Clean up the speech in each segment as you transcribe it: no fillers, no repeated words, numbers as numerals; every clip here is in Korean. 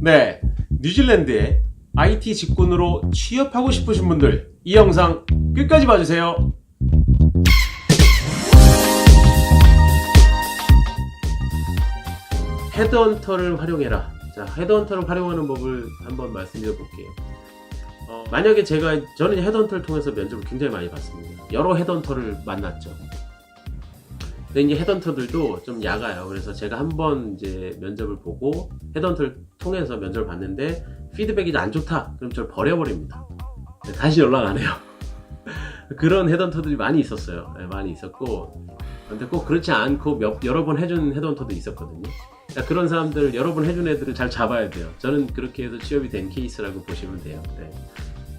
네, 뉴질랜드에 IT 직군으로 취업하고 싶으신 분들 이 영상 끝까지 봐주세요. 헤드헌터를 활용해라. 자, 헤드헌터를 활용하는 법을 한번 말씀드려 볼게요. 만약에 저는 헤드헌터를 통해서 면접을 굉장히 많이 봤습니다. 여러 헤드헌터를 만났죠. 근데 이제 헤드헌터들도 좀 야가요. 그래서 제가 한번 이제 면접을 보고 헤드헌터를 통해서 면접을 봤는데 피드백이 안 좋다. 그럼 저를 버려버립니다. 다시 연락 안 해요. 그런 헤드헌터들이 많이 있었어요. 네, 많이 있었고, 근데 꼭 그렇지 않고 여러 번 해준 헤드헌터도 있었거든요. 그러니까 그런 사람들 여러 번 해준 애들을 잘 잡아야 돼요. 저는 그렇게 해서 취업이 된 케이스라고 보시면 돼요. 네.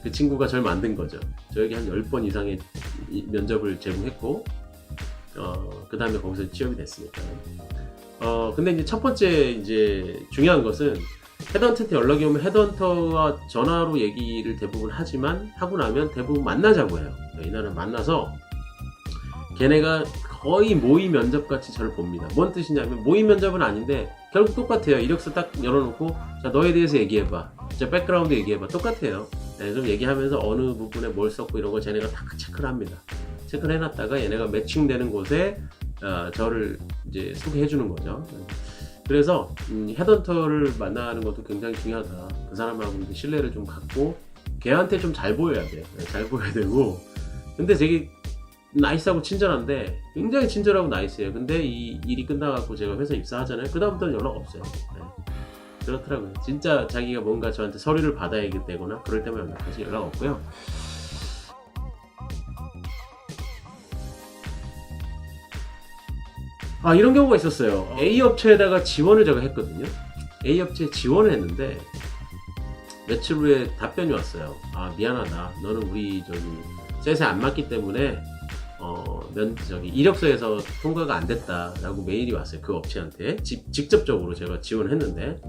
그 친구가 저를 만든 거죠. 저에게 한 10번 이상의 면접을 제공했고, 그 다음에 거기서 취업이 됐으니까. 근데 이제 첫 번째 이제 중요한 것은 헤드헌터한테 연락이 오면 헤드헌터와 전화로 얘기를 대부분 하지만 하고 나면 대부분 만나자고 해요. 이날은 만나서 걔네가 거의 모의 면접같이 저를 봅니다. 뭔 뜻이냐면 모의 면접은 아닌데 결국 똑같아요. 이력서 딱 열어놓고 자 너에 대해서 얘기해봐. 자 백그라운드 얘기해봐. 똑같아요. 네, 좀 얘기하면서 어느 부분에 뭘 썼고 이런 거 쟤네가 다 체크를 합니다. 체크를 해놨다가 얘네가 매칭되는 곳에 저를 이제 소개해주는 거죠. 그래서 헤드헌터를 만나는 것도 굉장히 중요하다. 그 사람하고 이제 신뢰를 좀 갖고 걔한테 좀 잘 보여야 돼. 잘 보여야 되고. 근데 되게 나이스하고 친절한데 굉장히 친절하고 나이스해요. 근데 이 일이 끝나갖고 제가 회사 입사하잖아요. 그 다음부터는 연락 없어요. 네. 그렇더라고요. 진짜 자기가 뭔가 저한테 서류를 받아야 되거나 그럴 때만 연락하지 연락 없고요. 이런 경우가 있었어요. A 업체에다가 지원을 제가 했거든요. A 업체에 지원을 했는데 며칠 후에 답변이 왔어요. 미안하다. 너는 우리 셋에 안 맞기 때문에 이력서에서 통과가 안 됐다라고 메일이 왔어요. 그 업체한테 직접적으로 제가 지원을 했는데,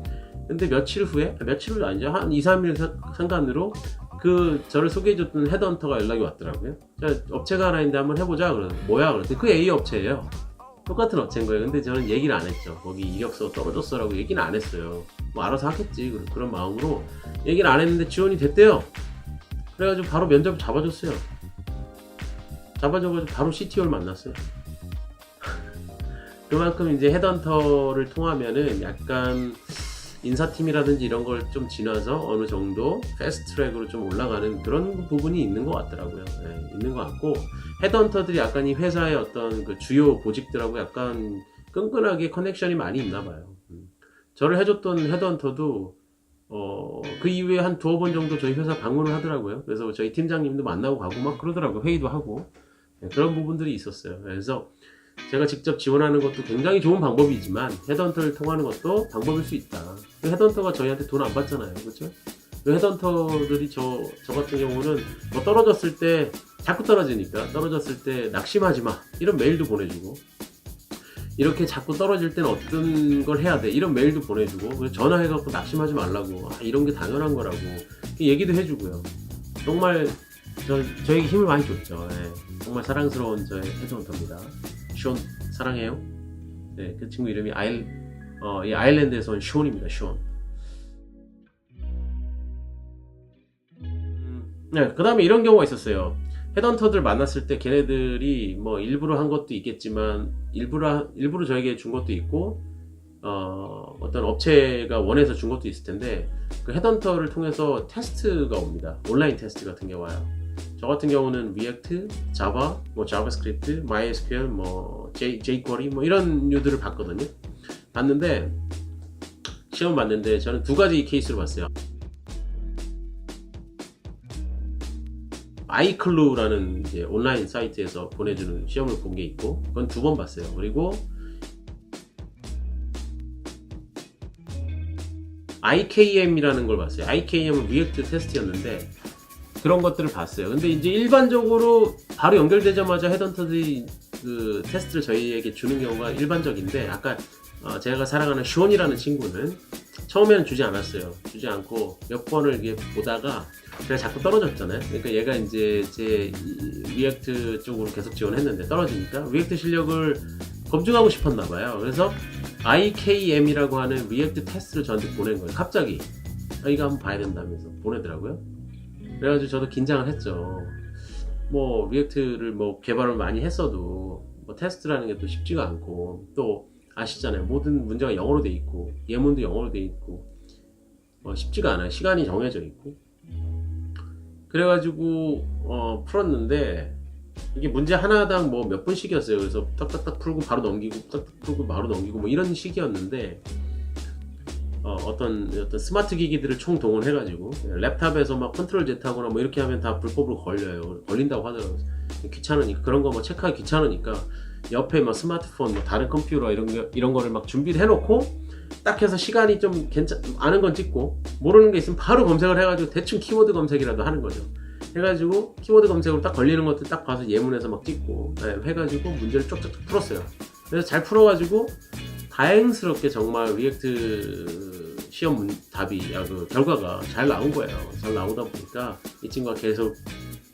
근데 며칠 후도 아니죠. 한 2, 3일 상간으로 저를 소개해줬던 헤드헌터가 연락이 왔더라고요. 업체가 하나 있는데 한번 해보자. 뭐야? 그랬더니 그 A 업체예요. 똑같은 업체인 거예요. 근데 저는 얘기를 안 했죠. 거기 이력서 떨어졌어라고 얘기는 안 했어요. 뭐 알아서 하겠지. 그런 마음으로 얘기를 안 했는데 지원이 됐대요. 그래가지고 바로 면접 잡아줬어요. 잡아줘가지고 바로 CTO를 만났어요. 그만큼 이제 헤드헌터를 통하면은 약간 인사팀이라든지 이런 걸 좀 지나서 어느 정도 패스트 트랙으로 좀 올라가는 그런 부분이 있는 것 같더라고요. 네, 있는 것 같고, 헤드헌터들이 약간 이 회사의 어떤 그 주요 보직들하고 약간 끈끈하게 커넥션이 많이 있나 봐요. 저를 해줬던 헤드헌터도 그 이후에 한 2번 정도 저희 회사 방문을 하더라고요. 그래서 저희 팀장님도 만나고 가고 막 그러더라고요. 회의도 하고. 네, 그런 부분들이 있었어요. 그래서 제가 직접 지원하는 것도 굉장히 좋은 방법이지만 헤드헌터를 통하는 것도 방법일 수 있다. 헤드헌터가 저희한테 돈 안 받잖아요. 그렇죠? 헤드헌터들이 저 같은 경우는 뭐 떨어졌을 때 자꾸 떨어지니까 떨어졌을 때 낙심하지 마 이런 메일도 보내주고, 이렇게 자꾸 떨어질 때는 어떤 걸 해야 돼 이런 메일도 보내주고, 전화해갖고 낙심하지 말라고 이런 게 당연한 거라고 얘기도 해주고요. 정말 저에게 힘을 많이 줬죠. 네. 정말 사랑스러운 저의 헤드헌터입니다. 숀 사랑해요. 네, 그 친구 이름이 이 아일랜드에서 온 숀입니다. 숀. 네, 그 다음에 이런 경우가 있었어요. 헤드헌터들 만났을 때 걔네들이 뭐 일부러 한 것도 있겠지만 일부러 저에게 준 것도 있고, 어떤 업체가 원해서 준 것도 있을 텐데, 그 헤드헌터를 통해서 테스트가 옵니다. 온라인 테스트 같은 게 와요. 저 같은 경우는 React, Java, 뭐 JavaScript, MySQL, 뭐 jQuery 뭐 이런 류들을 봤거든요. 시험 봤는데 저는 2가지 케이스를 봤어요. iClew라는 이제 온라인 사이트에서 보내주는 시험을 본 게 있고, 그건 2번 봤어요. 그리고 IKM이라는 걸 봤어요. IKM은 React 테스트였는데 그런 것들을 봤어요. 근데 이제 일반적으로 바로 연결되자마자 헤드헌터들이 그 테스트를 저희에게 주는 경우가 일반적인데, 아까 제가 사랑하는 숀이라는 친구는 처음에는 주지 않았어요. 주지 않고 몇 번을 이렇게 보다가 제가 자꾸 떨어졌잖아요. 그러니까 얘가 이제 제 리액트 쪽으로 계속 지원했는데 떨어지니까 리액트 실력을 검증하고 싶었나 봐요. 그래서 IKM이라고 하는 리액트 테스트를 저한테 보낸 거예요. 갑자기 이거 한번 봐야 된다면서 보내더라고요. 그래가지고 저도 긴장을 했죠. 뭐 리액트를 뭐 개발을 많이 했어도 뭐 테스트라는 게 또 쉽지가 않고, 또 아시잖아요. 모든 문제가 영어로 돼 있고 예문도 영어로 돼 있고 쉽지가 않아요. 시간이 정해져 있고. 그래가지고 풀었는데 이게 문제 하나당 뭐 몇 분씩이었어요. 그래서 딱딱딱 풀고 바로 넘기고 딱딱 풀고 바로 넘기고 뭐 이런 식이었는데 어떤 스마트 기기들을 총 동원해가지고 랩탑에서 막 컨트롤 Z하거나 뭐 이렇게 하면 다 불법으로 걸린다고 하더라고요. 귀찮으니까, 그런 거 뭐 체크하기 귀찮으니까 옆에 뭐 스마트폰 뭐 다른 컴퓨터 이런 거를 막 준비를 해놓고 딱 해서 시간이 좀 아는 건 찍고 모르는 게 있으면 바로 검색을 해가지고 대충 키워드 검색이라도 하는 거죠. 해가지고 키워드 검색으로 딱 걸리는 것들 딱 봐서 예문에서 막 찍고 해가지고 문제를 쪽쪽 풀었어요. 그래서 잘 풀어가지고 다행스럽게 정말 리액트 시험 답이 그 결과가 잘 나온 거예요. 잘 나오다 보니까 이 친구가 계속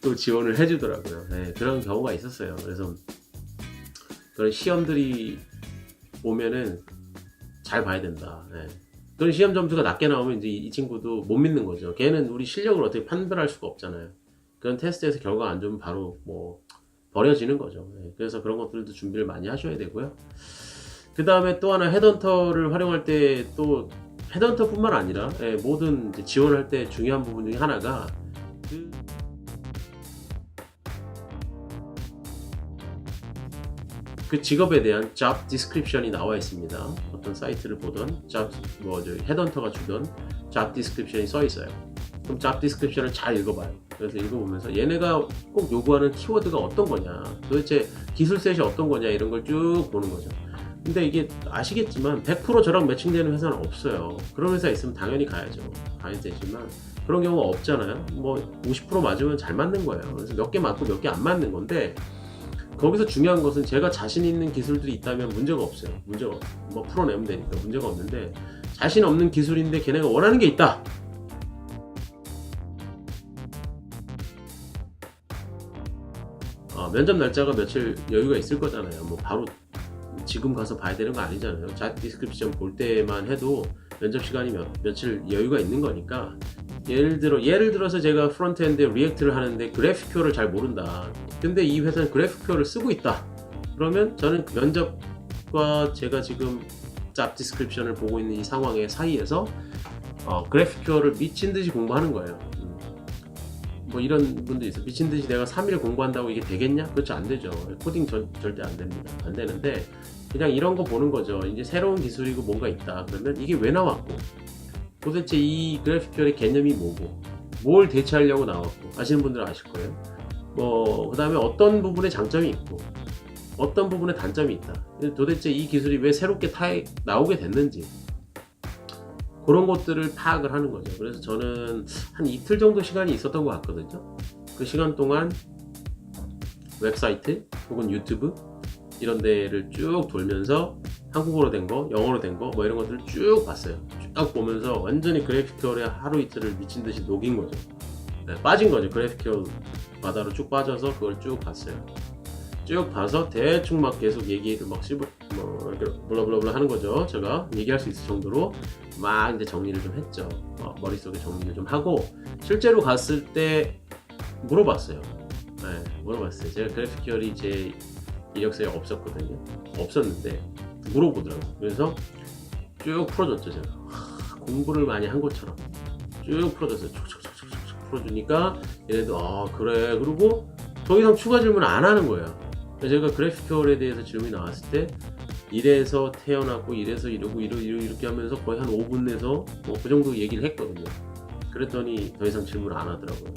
또 지원을 해주더라고요. 그런 경우가 있었어요. 그래서 그런 시험들이 오면은 잘 봐야 된다. 그런 시험 점수가 낮게 나오면 이제 이 친구도 못 믿는 거죠. 걔는 우리 실력을 어떻게 판별할 수가 없잖아요. 그런 테스트에서 결과 안 좋으면 바로 뭐 버려지는 거죠. 그래서 그런 것들도 준비를 많이 하셔야 되고요. 그 다음에 또 하나, 헤드헌터를 활용할 때 또 헤드헌터뿐만 아니라 모든 이제 지원할 때 중요한 부분 중에 하나가 그 직업에 대한 job description이 나와 있습니다. 어떤 사이트를 보던 헤드헌터가 주던 job description이 써 있어요. 그럼 job description을 잘 읽어봐요. 그래서 읽어보면서 얘네가 꼭 요구하는 키워드가 어떤 거냐, 도대체 기술셋이 어떤 거냐, 이런 걸 쭉 보는 거죠. 근데 이게 아시겠지만 100% 저랑 매칭되는 회사는 없어요. 그런 회사 있으면 당연히 가야 되지만 그런 경우가 없잖아요. 뭐 50% 맞으면 잘 맞는 거예요. 그래서 몇 개 맞고 몇 개 안 맞는 건데, 거기서 중요한 것은 제가 자신 있는 기술들이 있다면 문제가 없어요. 뭐 풀어내면 되니까 문제가 없는데, 자신 없는 기술인데 걔네가 원하는 게 있다. 면접 날짜가 며칠 여유가 있을 거잖아요. 뭐 바로 지금 가서 봐야 되는 거 아니잖아요. 잡 디스크립션 볼 때만 해도 면접 시간이 며칠 여유가 있는 거니까, 예를 들어서 제가 프론트엔드 리액트를 하는데 그래픽표를 잘 모른다. 근데 이 회사는 그래픽표를 쓰고 있다. 그러면 저는 면접과 제가 지금 잡 디스크립션을 보고 있는 이 상황의 사이에서 그래픽표를 미친 듯이 공부하는 거예요. 뭐 이런 분도 있어요. 미친 듯이 내가 3일 공부한다고 이게 되겠냐? 그렇죠, 안 되죠. 코딩 절대 안 됩니다. 안 되는데 그냥 이런 거 보는 거죠. 이제 새로운 기술이고 뭔가 있다. 그러면 이게 왜 나왔고, 도대체 이 그래픽표의 개념이 뭐고, 뭘 대체하려고 나왔고, 아시는 분들은 아실 거예요. 그 다음에 어떤 부분에 장점이 있고 어떤 부분에 단점이 있다. 도대체 이 기술이 왜 새롭게 나오게 됐는지, 그런 것들을 파악을 하는 거죠. 그래서 저는 한 이틀 정도 시간이 있었던 것 같거든요. 그 시간 동안 웹사이트 혹은 유튜브 이런 데를 쭉 돌면서 한국어로 된 거, 영어로 된 거, 뭐 이런 것들을 쭉 봤어요. 쭉 보면서 완전히 그래픽표에 하루 이틀을 미친 듯이 녹인 거죠. 빠진 거죠. 그래픽표 바다로 쭉 빠져서 그걸 쭉 봤어요. 쭉 봐서 대충 막 계속 얘기를 막 블라블라블라 하는 거죠. 제가 얘기할 수 있을 정도로 막 이제 정리를 좀 했죠. 머릿속에 정리를 좀 하고, 실제로 갔을 때 물어봤어요. 물어봤어요. 제가 그래픽 계열이 제 이력서에 없었거든요. 없었는데 물어보더라고요. 그래서 쭉 풀어줬죠. 제가 공부를 많이 한 것처럼 쭉 풀어줬어요. 촉촉촉촉 풀어주니까 얘네도 그래. 그리고 더 이상 추가 질문을 안 하는 거예요. 제가 그래픽 계열에 대해서 질문이 나왔을 때 이래서 태어났고 이래서 이러고 이렇게 하면서 거의 한 5분 내서 그 정도 얘기를 했거든요. 그랬더니 더 이상 질문을 안 하더라고요.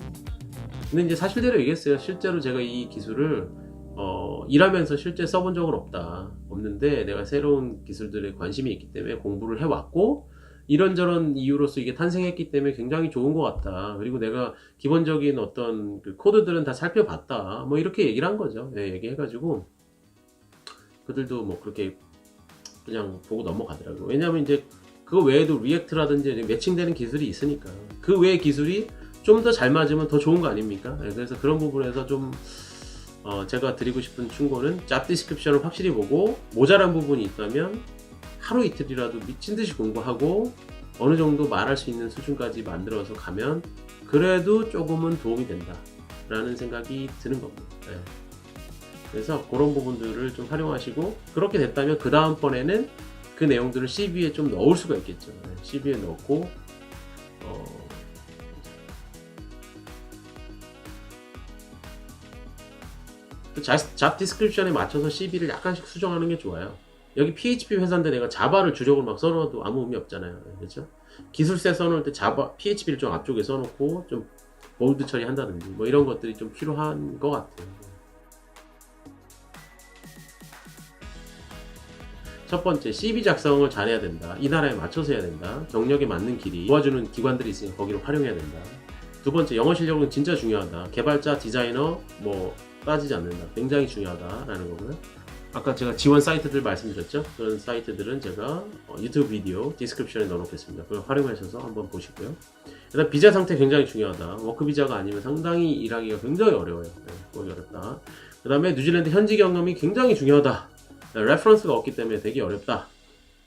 근데 이제 사실대로 얘기했어요. 실제로 제가 이 기술을 일하면서 실제 써본 적은 없는데 내가 새로운 기술들에 관심이 있기 때문에 공부를 해왔고, 이런저런 이유로서 이게 탄생했기 때문에 굉장히 좋은 것 같다. 그리고 내가 기본적인 어떤 그 코드들은 다 살펴봤다. 뭐 이렇게 얘기를 한 거죠. 얘기해가지고 그들도 뭐 그렇게 그냥 보고 넘어가더라고요. 왜냐하면 이제 그거 외에도 리액트라든지 매칭되는 기술이 있으니까 그 외의 기술이 좀 더 잘 맞으면 더 좋은 거 아닙니까? 그래서 그런 부분에서 좀 제가 드리고 싶은 충고는 잡 디스크립션을 확실히 보고 모자란 부분이 있다면 하루 이틀이라도 미친듯이 공부하고 어느 정도 말할 수 있는 수준까지 만들어서 가면 그래도 조금은 도움이 된다 라는 생각이 드는 겁니다. 네. 그래서 그런 부분들을 좀 활용하시고, 그렇게 됐다면 그 다음번에는 그 내용들을 CV에 좀 넣을 수가 있겠죠. 네. CV에 넣고 잡 디스크립션에 맞춰서 CV를 약간씩 수정하는 게 좋아요. 여기 PHP 회사인데 내가 자바를 주력으로 막 써놓아도 아무 의미 없잖아요. 그렇죠? 기술세 써놓을 때 자바, PHP를 좀 앞쪽에 써놓고 좀 볼드 처리한다든지 뭐 이런 것들이 좀 필요한 것 같아요. 첫 번째, CV 작성을 잘해야 된다. 이 나라에 맞춰서 해야 된다. 경력에 맞는 길이 도와주는 기관들이 있으니까 거기로 활용해야 된다. 두 번째, 영어 실력은 진짜 중요하다. 개발자, 디자이너 뭐 따지지 않는다. 굉장히 중요하다라는 거고요. 아까 제가 지원 사이트들 말씀드렸죠? 그런 사이트들은 제가 유튜브 비디오 디스크립션에 넣어놓겠습니다. 그걸 활용하셔서 한번 보시고요. 일단 비자 상태 굉장히 중요하다. 워크 비자가 아니면 상당히 일하기가 굉장히 어려워요. 네, 보기 어렵다. 그 다음에 뉴질랜드 현지 경험이 굉장히 중요하다. 레퍼런스가 없기 때문에 되게 어렵다.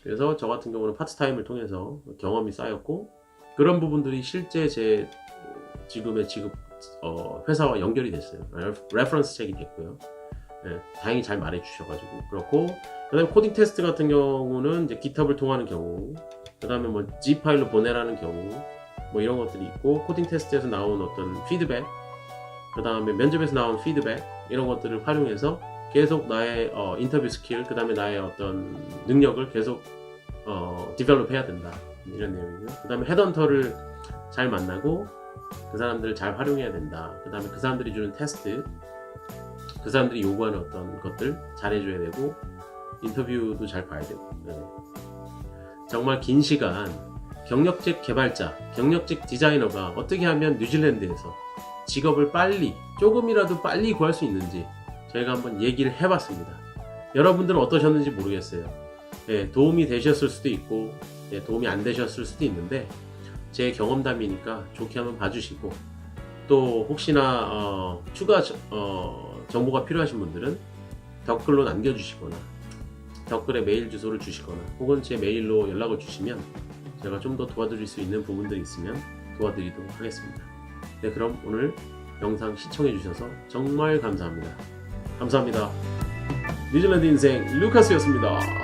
그래서 저 같은 경우는 파트타임을 통해서 경험이 쌓였고, 그런 부분들이 실제 제 지금의 회사와 연결이 됐어요. 레퍼런스 책이 됐고요. 네, 다행히 잘 말해 주셔가지고 그렇고, 그 다음에 코딩 테스트 같은 경우는 이제 GitHub을 통하는 경우, 그 다음에 뭐 G 파일로 보내라는 경우, 뭐 이런 것들이 있고, 코딩 테스트에서 나온 어떤 피드백, 그 다음에 면접에서 나온 피드백, 이런 것들을 활용해서 계속 나의 인터뷰 스킬, 그 다음에 나의 어떤 능력을 계속 디벨롭 해야 된다, 이런 내용이고요. 그 다음에 헤드헌터를 잘 만나고 그 사람들을 잘 활용해야 된다. 그 다음에 그 사람들이 주는 테스트, 그 사람들이 요구하는 어떤 것들 잘해줘야 되고, 인터뷰도 잘 봐야 되고. 네. 정말 긴 시간 경력직 개발자, 경력직 디자이너가 어떻게 하면 뉴질랜드에서 직업을 빨리, 조금이라도 빨리 구할 수 있는지 저희가 한번 얘기를 해봤습니다. 여러분들은 어떠셨는지 모르겠어요. 네, 도움이 되셨을 수도 있고, 네, 도움이 안 되셨을 수도 있는데, 제 경험담이니까 좋게 한번 봐주시고, 또 혹시나 추가 정보가 필요하신 분들은 댓글로 남겨주시거나, 댓글에 메일 주소를 주시거나, 혹은 제 메일로 연락을 주시면 제가 좀 더 도와드릴 수 있는 부분들이 있으면 도와드리도록 하겠습니다. 네, 그럼 오늘 영상 시청해주셔서 정말 감사합니다. 감사합니다. 뉴질랜드 인생 루카스였습니다.